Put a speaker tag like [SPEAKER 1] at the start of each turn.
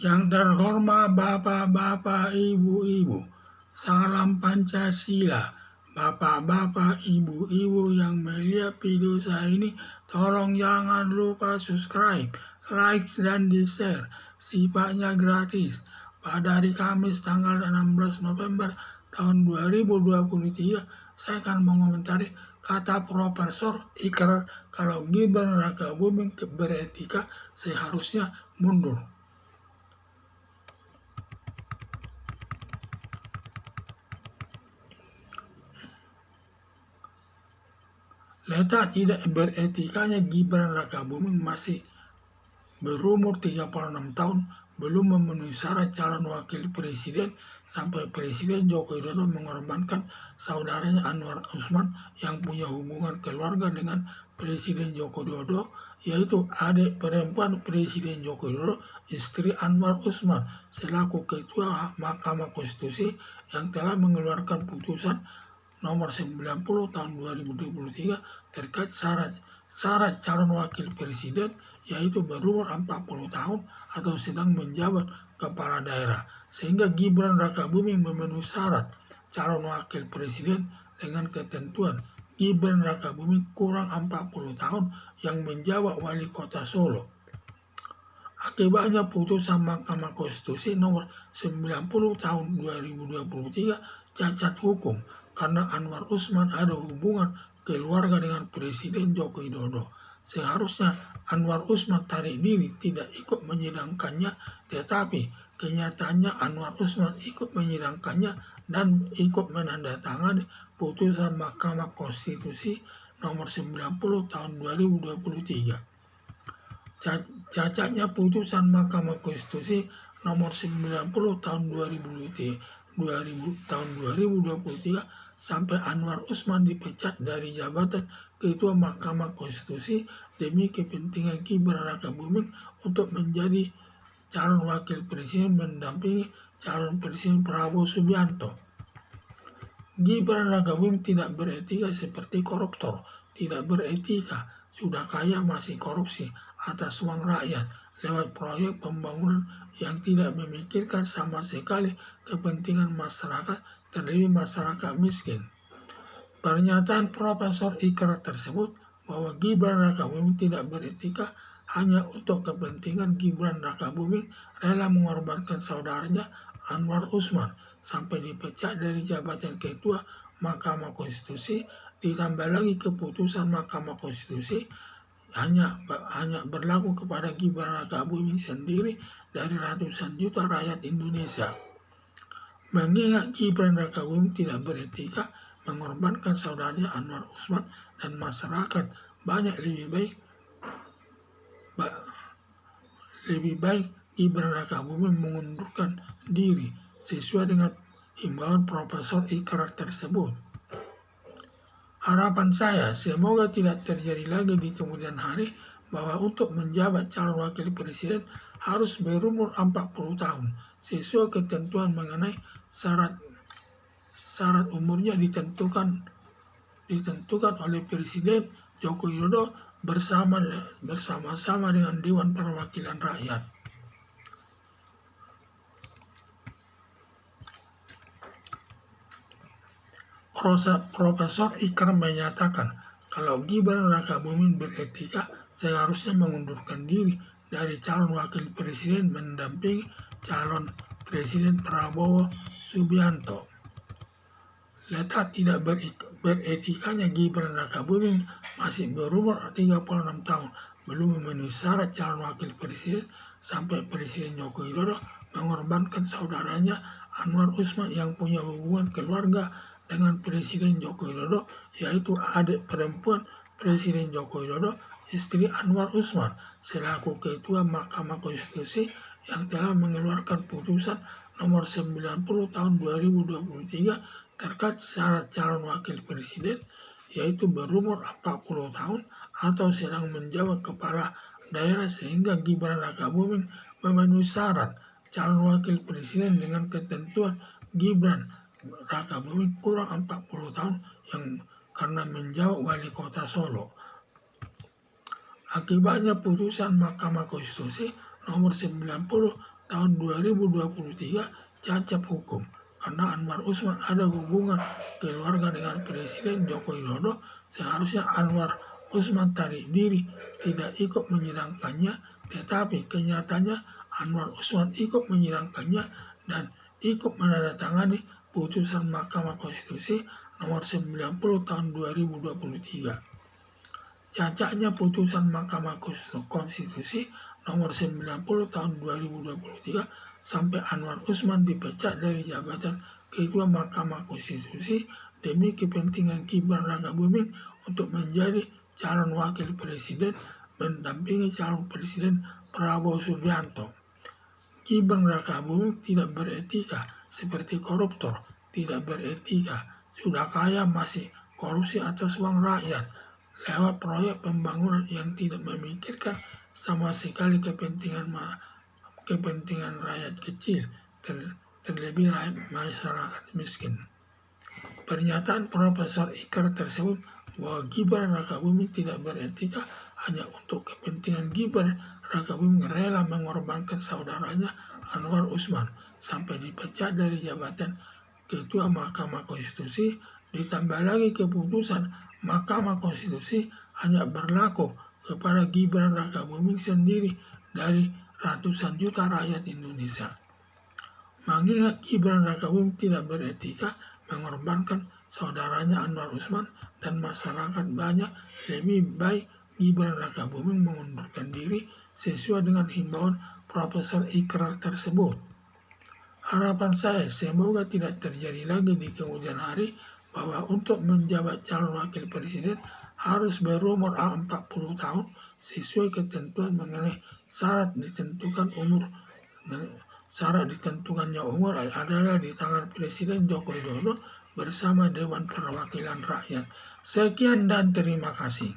[SPEAKER 1] Yang terhormat Bapak-bapak, Ibu-ibu, salam Pancasila. Bapak-bapak, Ibu-ibu yang melihat video saya ini, tolong jangan lupa subscribe, like, dan di-share. Sifatnya gratis. Pada hari Kamis tanggal 16 November tahun 2023, saya akan mengomentari kata Profesor Iker kalau Gibran Rakabuming beretika seharusnya mundur. Letak tidak beretikanya Gibran Rakabuming masih berumur 36 tahun, belum memenuhi syarat calon wakil presiden sampai Presiden Joko Widodo mengorbankan saudaranya Anwar Usman yang punya hubungan keluarga dengan Presiden Joko Widodo, yaitu adik perempuan Presiden Joko Widodo, istri Anwar Usman, selaku Ketua Mahkamah Konstitusi yang telah mengeluarkan putusan nomor 90 tahun 2023 terkait syarat calon wakil presiden, yaitu berumur 40 tahun atau sedang menjabat kepala daerah, sehingga Gibran Rakabuming memenuhi syarat calon wakil presiden dengan ketentuan Gibran Rakabuming kurang 40 tahun yang menjabat wali kota Solo. Akibatnya putusan Mahkamah Konstitusi nomor 90 tahun 2023 cacat hukum karena Anwar Usman ada hubungan keluarga dengan Presiden Joko Widodo. Seharusnya Anwar Usman tarik diri tidak ikut menyidangkannya, tetapi kenyataannya Anwar Usman ikut menyidangkannya dan ikut menandatangani putusan Mahkamah Konstitusi nomor 90 tahun 2023. Cacatnya putusan Mahkamah Konstitusi nomor 90 tahun 2023 sampai Anwar Usman dipecat dari jabatan Ketua Mahkamah Konstitusi demi kepentingan Gibran Rakabuming untuk menjadi calon wakil presiden mendampingi calon presiden Prabowo Subianto. Gibran Rakabuming tidak beretika seperti koruptor, tidak beretika, sudah kaya masih korupsi atas uang rakyat lewat proyek pembangunan yang tidak memikirkan sama sekali kepentingan masyarakat, terlebih masyarakat miskin. Pernyataan Profesor Iker tersebut bahwa Gibran Rakabuming tidak beretika hanya untuk kepentingan Gibran Rakabuming rela mengorbankan saudaranya Anwar Usman sampai dipecat dari jabatan Ketua Mahkamah Konstitusi, ditambah lagi keputusan Mahkamah Konstitusi hanya berlaku kepada Gibran Rakabuming sendiri dari ratusan juta rakyat Indonesia. Mengingat Gibran Rakabuming tidak beretika mengorbankan saudaranya Anwar Usman dan masyarakat, lebih baik Gibran Rakabuming mengundurkan diri sesuai dengan himbauan Profesor Iker tersebut. Harapan saya semoga tidak terjadi lagi di kemudian hari bahwa untuk menjabat calon wakil presiden harus berumur 40 tahun sesuai ketentuan mengenai syarat umurnya ditentukan oleh Presiden Joko Widodo bersama-sama dengan Dewan Perwakilan Rakyat. Profesor Iker menyatakan kalau Gibran Rakabuming beretika seharusnya mengundurkan diri dari calon wakil presiden mendampingi calon presiden Prabowo Subianto. Letak tidak beretikanya Gibran Rakabuming masih berumur 36 tahun, belum memenuhi syarat calon wakil presiden sampai Presiden Joko Widodo mengorbankan saudaranya Anwar Usman yang punya hubungan keluarga dengan Presiden Joko Widodo, yaitu adik perempuan Presiden Joko Widodo, istri Anwar Usman, selaku Ketua Mahkamah Konstitusi yang telah mengeluarkan putusan nomor 90 tahun 2023 terkait syarat calon wakil presiden, yaitu berumur 40 tahun atau sedang menjabat kepala daerah, sehingga Gibran Rakabuming memenuhi syarat calon wakil presiden dengan ketentuan Gibran Rakabuming kurang 40 tahun yang karena menjabat wali kota Solo. Akibatnya putusan Mahkamah Konstitusi nomor 90 tahun 2023 cacat hukum karena Anwar Usman ada hubungan keluarga dengan Presiden Joko Widodo. Seharusnya Anwar Usman tarik diri, tidak ikut menyidangkannya, tetapi kenyataannya Anwar Usman ikut menyidangkannya dan ikut menandatangani putusan Mahkamah Konstitusi nomor 90 tahun 2023. Cacatnya putusan Mahkamah Konstitusi nomor 90 tahun 2023 sampai Anwar Usman dipecat dari jabatan Ketua Mahkamah Konstitusi demi kepentingan Gibran Rakabuming untuk menjadi calon wakil presiden mendampingi calon presiden Prabowo Subianto. Gibran Rakabuming tidak beretika seperti koruptor, tidak beretika, sudah kaya masih korupsi atas uang rakyat lewat proyek pembangunan yang tidak memikirkan sama sekali kepentingan rakyat kecil, terlebih rakyat masyarakat miskin. Pernyataan Profesor Ikrar tersebut bahwa Gibran Rakabuming tidak beretika hanya untuk kepentingan Gibran Rakabuming rela mengorbankan saudaranya Anwar Usman sampai dipecat dari jabatan Ketua Mahkamah Konstitusi, ditambah lagi keputusan Mahkamah Konstitusi hanya berlaku kepada Gibran Rakabuming sendiri dari ratusan juta rakyat Indonesia. Mengingat Gibran Rakabuming tidak beretika mengorbankan saudaranya Anwar Usman dan masyarakat banyak, lebih baik Gibran Rakabuming mengundurkan diri sesuai dengan himbauan Profesor Ikrar tersebut. Harapan saya semoga tidak terjadi lagi di kemudian hari bahwa untuk menjabat calon wakil presiden harus berumur 40 tahun sesuai ketentuan mengenai syarat ditentukannya umur adalah di tangan Presiden Joko Widodo bersama Dewan Perwakilan Rakyat. Sekian dan terima kasih.